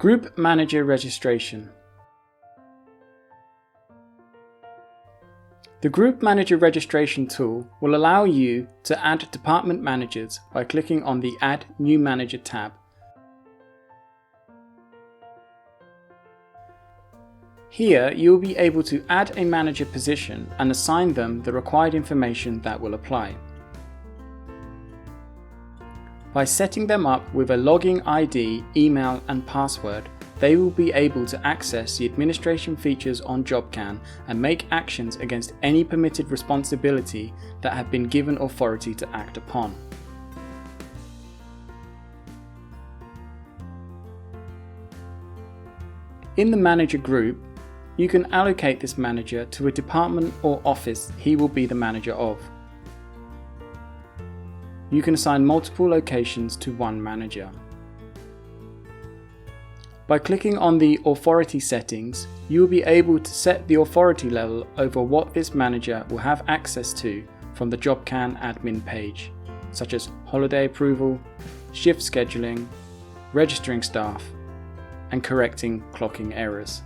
Group Manager Registration. The Group Manager Registration tool will allow you to add department managers by clicking on the Add New Manager tab. Here you will be able to add a manager position and assign them the required information that will apply. By setting them up with a login ID, email and password, they will be able to access the administration features on Jobcan and make actions against any permitted responsibility that have been given authority to act upon. In the manager group, you can allocate this manager to a department or office he will be the manager of. You can assign multiple locations to one manager. By clicking on the authority settings, you will be able to set the authority level over what this manager will have access to from the Jobcan admin page, such as holiday approval, shift scheduling, registering staff, and correcting clocking errors.